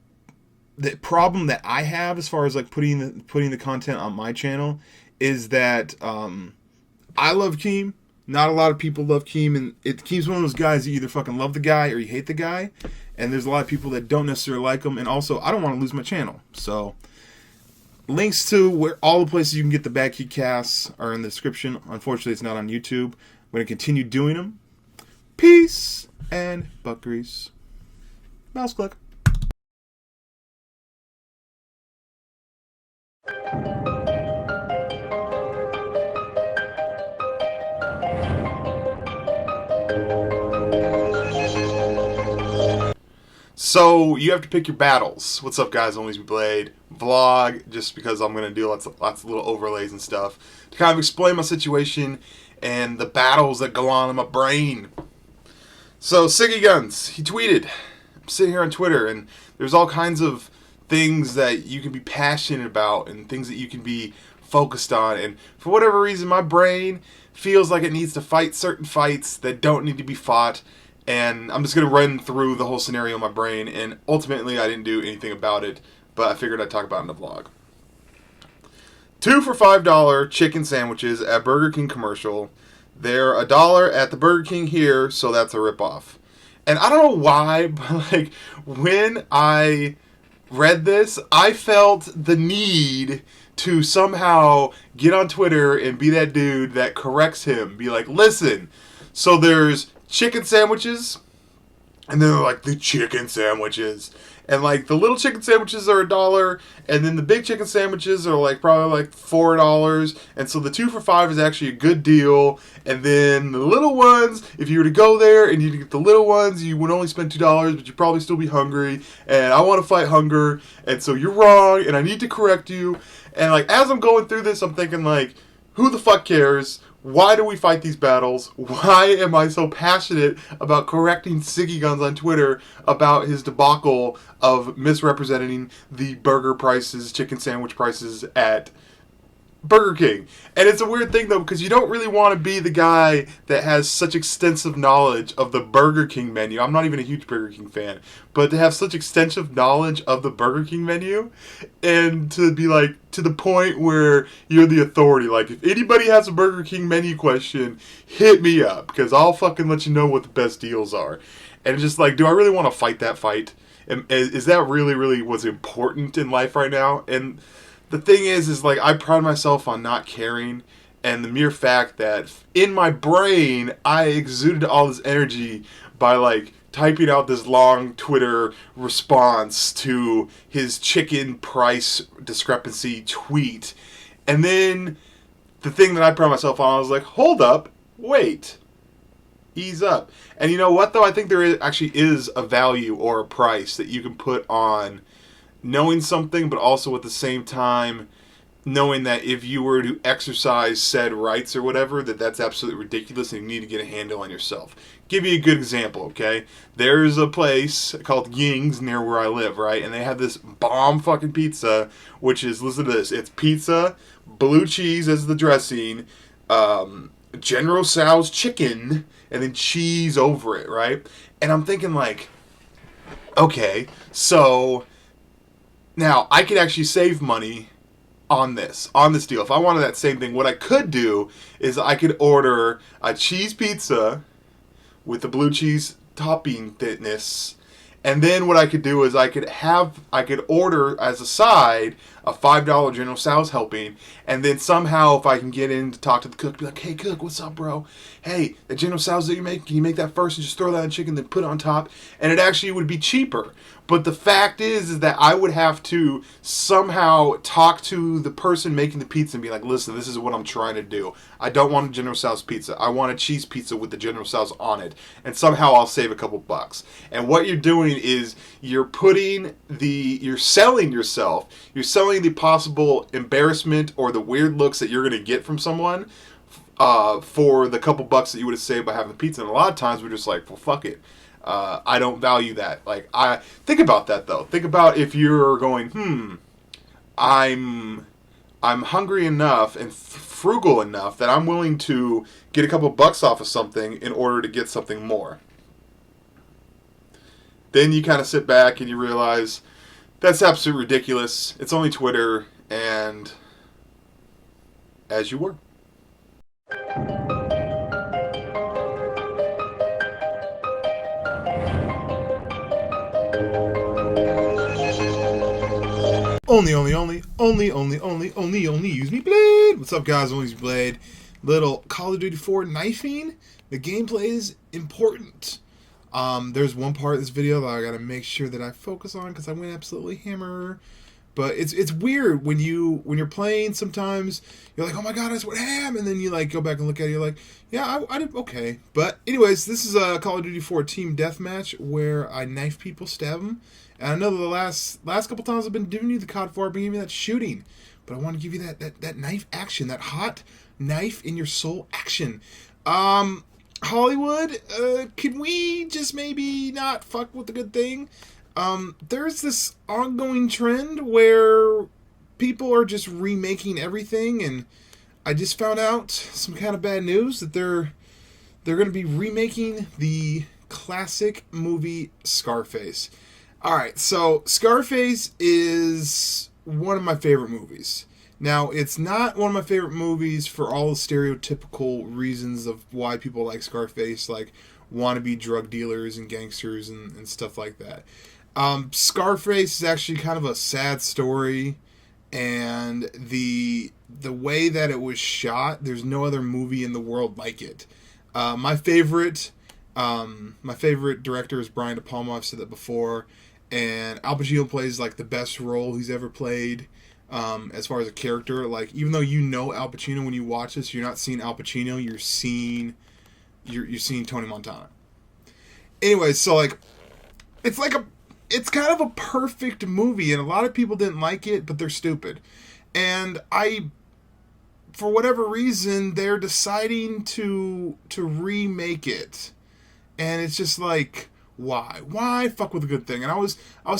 problem that I have as far as like putting the content on my channel is that I love Keem. Not a lot of people love Keem, and Keem's one of those guys you either fucking love the guy or you hate the guy. And there's a lot of people that don't necessarily like him, and also I don't want to lose my channel. So links to where all the places you can get the Badkidcasts are in the description. Unfortunately, it's not on YouTube. I'm going to continue doing them. Peace and butt grease. Mouse click. So you have to pick your battles. What's up, guys? ONLYUSEmeBLADE vlog, just because I'm gonna do lots of little overlays and stuff to kind of explain my situation and the battles that go on in my brain. So Siggy Guns, he tweeted. I'm sitting here on Twitter, and there's all kinds of things that you can be passionate about and things that you can be focused on, and for whatever reason my brain feels like it needs to fight certain fights that don't need to be fought, and I'm just going to run through the whole scenario in my brain, and ultimately I didn't do anything about it, but I figured I'd talk about it in the vlog. 2 for $5 chicken sandwiches at Burger King commercial. They're $1 at the Burger King here, so that's a ripoff. And I don't know why, but like when I read this, I felt the need to somehow get on Twitter and be that dude that corrects him. Be like, listen, so there's chicken sandwiches, and then they're like, the chicken sandwiches. And like the little chicken sandwiches are $1, and then the big chicken sandwiches are like probably like $4. And so the 2 for $5 is actually a good deal. And then the little ones, if you were to go there and you get the little ones, you would only spend $2, but you'd probably still be hungry. And I want to fight hunger, and so you're wrong, and I need to correct you. And like as I'm going through this, I'm thinking like, who the fuck cares? Why do we fight these battles? Why am I so passionate about correcting Siggy Guns on Twitter about his debacle of misrepresenting the burger prices, chicken sandwich prices at Burger King? And it's a weird thing though, because you don't really want to be the guy that has such extensive knowledge of the Burger King menu. I'm not even a huge Burger King fan, but to have such extensive knowledge of the Burger King menu and to be like to the point where you're the authority. Like if anybody has a Burger King menu question, hit me up, because I'll fucking let you know what the best deals are. And it's just like, do I really want to fight that fight? And is that really what's important in life right now? And the thing is like, I pride myself on not caring, and the mere fact that in my brain I exuded all this energy by like typing out this long Twitter response to his chicken price discrepancy tweet. And then the thing that I pride myself on, I was like, hold up, wait, ease up. And you know what though, I think there actually is a value or a price that you can put on knowing something, but also at the same time knowing that if you were to exercise said rights or whatever, that's absolutely ridiculous and you need to get a handle on yourself. Give you a good example, okay? There's a place called Ying's near where I live, right? And they have this bomb fucking pizza, which is, listen to this, it's pizza, blue cheese as the dressing, General Tso's chicken, and then cheese over it, right? And I'm thinking like, okay, so now I could actually save money on this deal. If I wanted that same thing, what I could do is I could order a cheese pizza with the blue cheese topping thickness, and then what I could do is I could order as a side a $5 General Tso's helping, and then somehow if I can get in to talk to the cook, be like, hey cook, what's up bro? Hey, the General Tso's that you make, can you make that first and just throw that in chicken, then put it on top? And it actually would be cheaper. But the fact is that I would have to somehow talk to the person making the pizza and be like, listen, this is what I'm trying to do. I don't want a General Tso's pizza. I want a cheese pizza with the General Tso's on it. And somehow I'll save a couple bucks. And what you're doing is you're selling yourself. You're selling the possible embarrassment or the weird looks that you're going to get from someone for the couple bucks that you would have saved by having the pizza. And a lot of times we're just like, well, fuck it. I don't value that. Like, I think about that though. Think about if you're going, I'm hungry enough and frugal enough that I'm willing to get a couple bucks off of something in order to get something more. Then you kind of sit back and you realize that's absolutely ridiculous. It's only Twitter, and as you were. Only use me blade. What's up, guys? ONLYUSEmeBLADE. Little Call of Duty 4 knifing. The gameplay is important. There's one part of this video that I gotta make sure that I focus on because I went absolutely hammer. But it's weird when you're playing. Sometimes you're like, oh my god, that's what happened, and then you like go back and look at it. You're like, yeah, I did okay. But anyways, this is a Call of Duty 4 team deathmatch where I knife people, stab them. And I know the last couple times I've been giving you the COD 4, I've been giving you that shooting, but I want to give you that knife action, that hot knife in your soul action. Hollywood, can we just maybe not fuck with the good thing? There's this ongoing trend where people are just remaking everything, and I just found out some kind of bad news that they're going to be remaking the classic movie Scarface. Alright, so Scarface is one of my favorite movies. Now, it's not one of my favorite movies for all the stereotypical reasons of why people like Scarface, like wannabe drug dealers and gangsters and stuff like that. Scarface is actually kind of a sad story, and the way that it was shot, there's no other movie in the world like it. My favorite director is Brian De Palma. I've said that before, and Al Pacino plays like the best role he's ever played. As far as a character, like, even though you know Al Pacino when you watch this, you're not seeing Al Pacino, you're seeing Tony Montana. Anyway, so like, it's kind of a perfect movie, and a lot of people didn't like it, but they're stupid. And for whatever reason, they're deciding to remake it. And it's just like, why? Why fuck with a good thing? And I was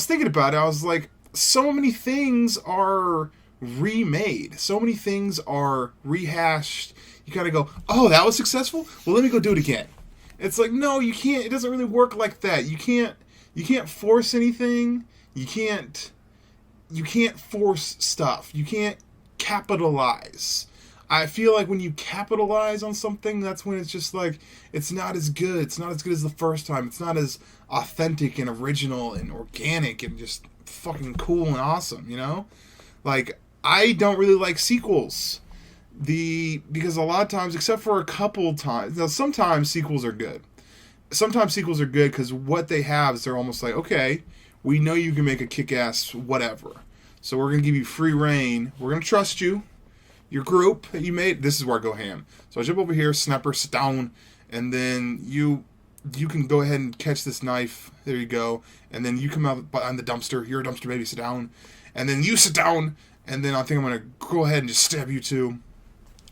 thinking about it, I was like, so many things are remade. So many things are rehashed. You gotta go, oh, that was successful? Well, let me go do it again. It's like, no, you can't. It doesn't really work like that. You can't force anything. You can't force stuff. You can't capitalize. I feel like when you capitalize on something, that's when it's just like, it's not as good. It's not as good as the first time. It's not as authentic and original and organic and just fucking cool and awesome, you know? Like, I don't really like sequels. Because a lot of times, except for a couple times, now sometimes sequels are good. Sometimes sequels are good because what they have is they're almost like, okay, we know you can make a kick-ass whatever. So we're going to give you free reign. We're going to trust you. Your group that you made, this is where I go ham. So I jump over here, sniper, sit down, and then you can go ahead and catch this knife. There you go. And then you come out behind the dumpster. You're a dumpster baby, sit down. And then you sit down, and then I think I'm going to go ahead and just stab you too.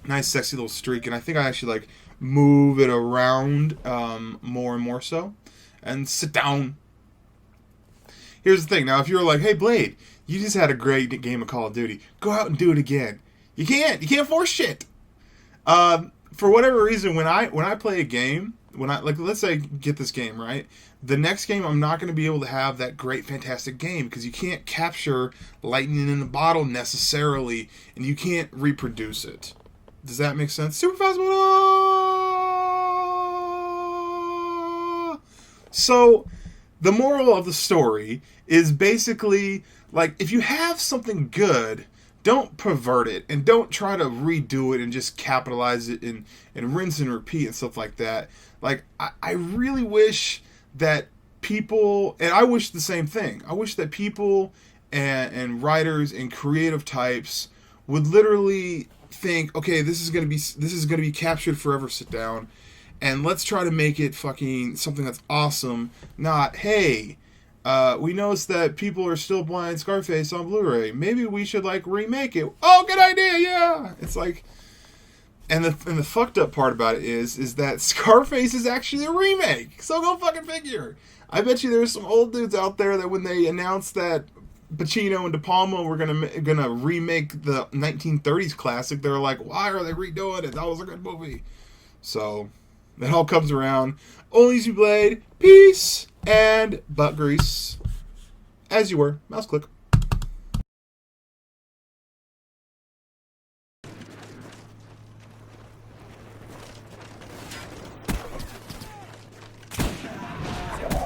Nice, sexy little streak. And I think I actually, like, move it around more and more so. And sit down. Here's the thing. Now, if you're like, hey, Blade, you just had a great game of Call of Duty. Go out and do it again. You can't. You can't force shit. For whatever reason, when I play a game, let's say get this game, right? The next game, I'm not going to be able to have that great, fantastic game because you can't capture lightning in a bottle necessarily, and you can't reproduce it. Does that make sense? Super fast mode. So, the moral of the story is basically, like, if you have something good, don't pervert it, and don't try to redo it and just capitalize it and rinse and repeat and stuff like that. Like, I really wish that people, and I wish the same thing, I wish that people and writers and creative types would literally think, okay, this is gonna be captured forever, sit down, and let's try to make it fucking something that's awesome, not, hey, we noticed that people are still buying Scarface on Blu-ray. Maybe we should, like, remake it. Oh, good idea, yeah! It's like, and the fucked up part about it is that Scarface is actually a remake. So go fucking figure. I bet you there's some old dudes out there that when they announced that Pacino and De Palma were gonna remake the 1930s classic, they were like, why are they redoing it? That was a good movie. So, that all comes around. ONLYUSEmeBLADE, peace and butt grease. As you were. Mouse click.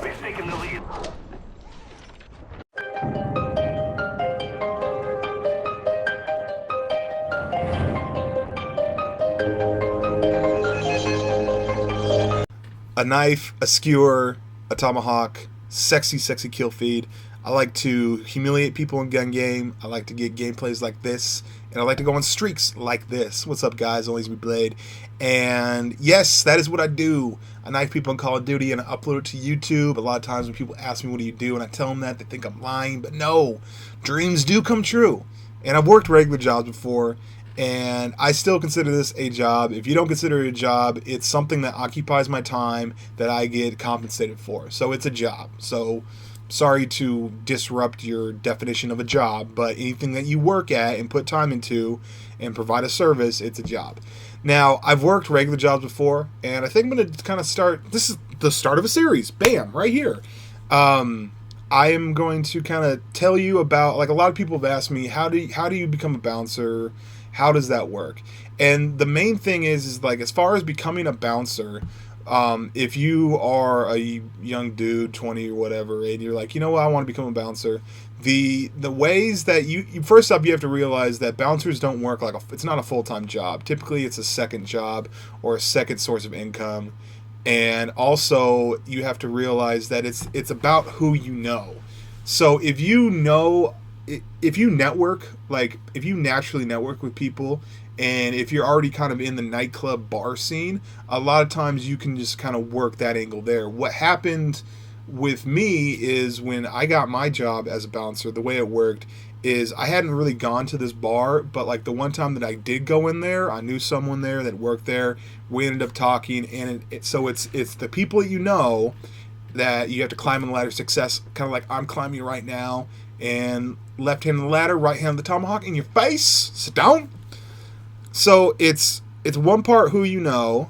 We've taken the lead. A knife, a skewer, a tomahawk, sexy, sexy kill feed. I like to humiliate people in gun game. I like to get gameplays like this. And I like to go on streaks like this. What's up, guys? ONLYUSemeBLADE. And yes, that is what I do. I knife people in Call of Duty and I upload it to YouTube. A lot of times when people ask me what do you do and I tell them that, they think I'm lying. But no, dreams do come true. And I've worked regular jobs before. And I still consider this a job. If you don't consider it a job, it's something that occupies my time that I get compensated for. So it's a job. So sorry to disrupt your definition of a job, but anything that you work at and put time into and provide a service, it's a job. Now, I've worked regular jobs before, and I think I'm going to kind of start, this is the start of a series, bam, right here. I am going to kind of tell you about, like a lot of people have asked me, how do you become a bouncer? How does that work? And the main thing is like, as far as becoming a bouncer, if you are a young dude, 20 or whatever, and you're like, you know what, I want to become a bouncer, the ways that you first up, you have to realize that bouncers don't work like it's not a full-time job. Typically, it's a second job or a second source of income. And also, you have to realize that it's about who you know. So if you network, like if you naturally network with people, and if you're already kind of in the nightclub bar scene, a lot of times you can just kind of work that angle there. What happened with me is when I got my job as a bouncer, the way it worked is I hadn't really gone to this bar, but like the one time that I did go in there, I knew someone there that worked there. We ended up talking, and so it's the people that you know that you have to climb on the ladder of success, kind of like I'm climbing right now, and left hand on the ladder, right hand on the tomahawk in your face. Sit down. So it's one part who you know,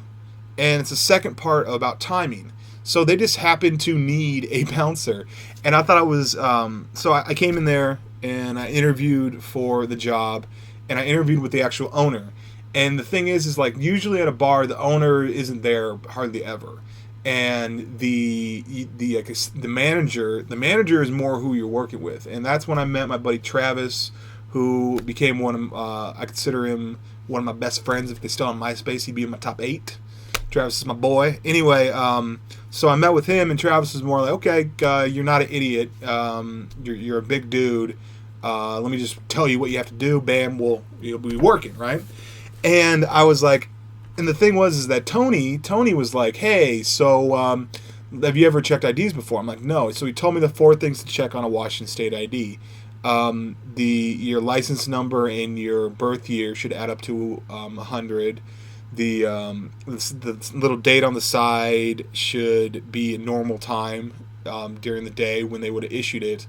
and it's a second part about timing. So they just happen to need a bouncer, and I thought it was so I came in there and I interviewed for the job, and I interviewed with the actual owner. And the thing is like usually at a bar the owner isn't there hardly ever, and the manager is more who you're working with. And that's when I met my buddy Travis, who became I consider him one of my best friends. If they still on MySpace, he'd be in my top 8. Travis is my boy. Anyway, so I met with him, and Travis was more like, okay, you're not an idiot. You're a big dude. Let me just tell you what you have to do. Bam, you'll be working, right? And I was like, and the thing is that Tony was like, hey, so have you ever checked IDs before? I'm like, no. So he told me the 4 things to check on a Washington State ID. Your license number and your birth year should add up to 100. The little date on the side should be a normal time during the day when they would have issued it.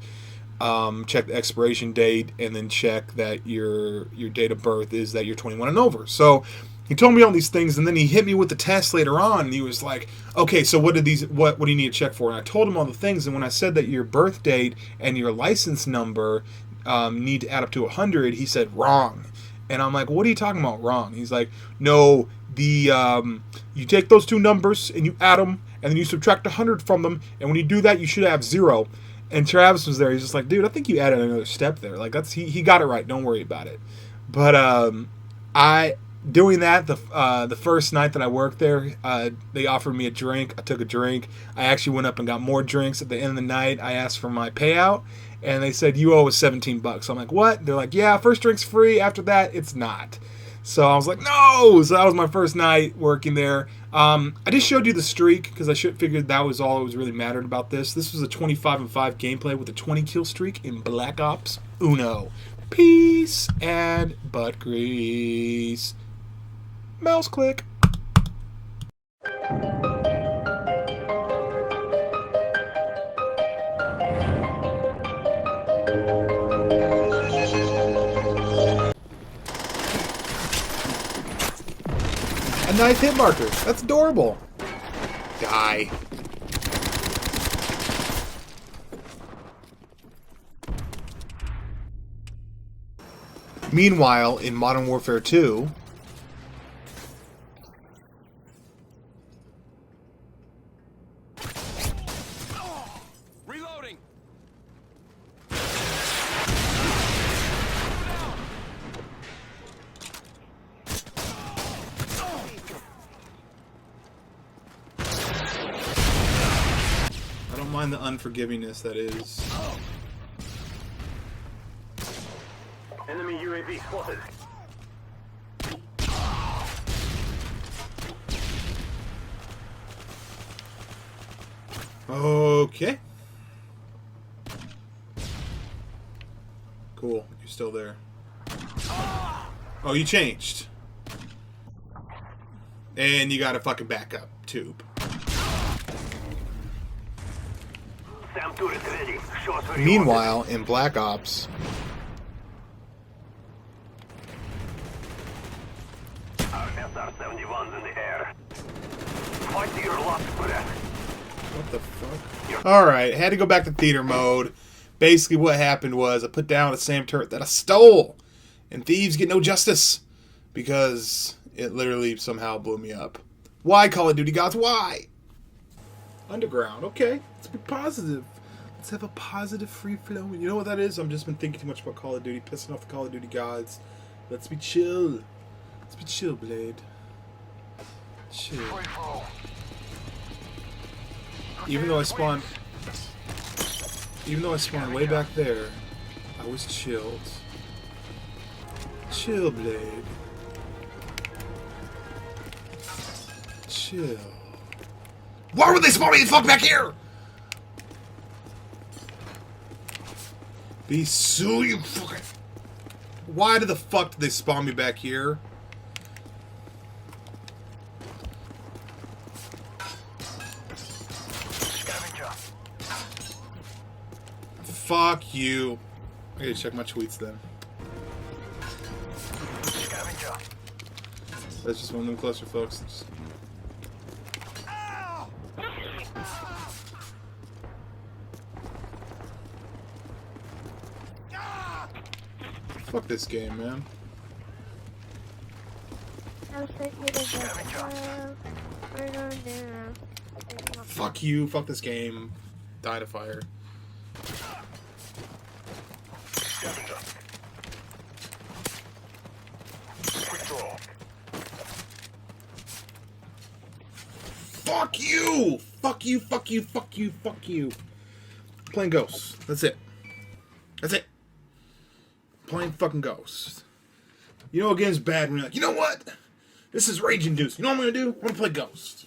Check the expiration date, and then check that your date of birth is that you're 21 and over. So he told me all these things, and then he hit me with the test later on, and he was like, okay, so what do you need to check for? And I told him all the things, and when I said that your birth date and your license number need to add up to 100, he said, wrong. And I'm like, what are you talking about, wrong? He's like, no, you take those 2 numbers, and you add them, and then you subtract 100 from them, and when you do that, you should have 0. And Travis was there, he's just like, dude, I think you added another step there. Like, he got it right, don't worry about it. But doing that, the first night that I worked there, they offered me a drink. I took a drink. I actually went up and got more drinks. At the end of the night, I asked for my payout, and they said, you owe us $17. I'm like, what? They're like, yeah, first drink's free. After that, it's not. So I was like, no! So that was my first night working there. I just showed you the streak because I figured that was all that was really mattered about this. This was a 25-5 gameplay with a 20-kill streak in Black Ops Uno. Peace and butt grease. Mouse click. A nice hit marker. That's adorable. Die. Meanwhile, in Modern Warfare 2, Reloading. I don't mind the unforgivingness that is UAV spotted. Okay. Cool. You're still there. Oh, you changed. And you got a fucking backup tube. Sam turret ready. Show us where you Meanwhile, in Black Ops, are. Our SR-71's in the air. Fight to your last breath. what the fuck? Alright, had to go back to theater mode. Basically what happened was I put down a SAM turret that I stole. And thieves get no justice. Because it literally somehow blew me up. Why, Call of Duty gods? Why? Underground, okay. Let's be positive. Let's have a positive free flow. You know what that is? I've just been thinking too much about Call of Duty, pissing off the Call of Duty gods. Let's be chill. Let's be chill, Blade. Chill. Even though I spawned way back there, I was chilled. Chill, Blade. Chill. Why would they spawn me the fuck back here? Be so you fucking. Why the fuck did they spawn me back here? Fuck you. I gotta check my tweets then. That's just one of them closer, folks. Just... Fuck this game, man. Fuck you, fuck this game. Die to fire. Fuck you! Fuck you, fuck you, fuck you, fuck you. Playing Ghosts. That's it. That's it. Playing fucking Ghosts. You know a game's bad when you're like, you know what? This is rage induced. You know what I'm gonna do? I'm gonna play Ghosts.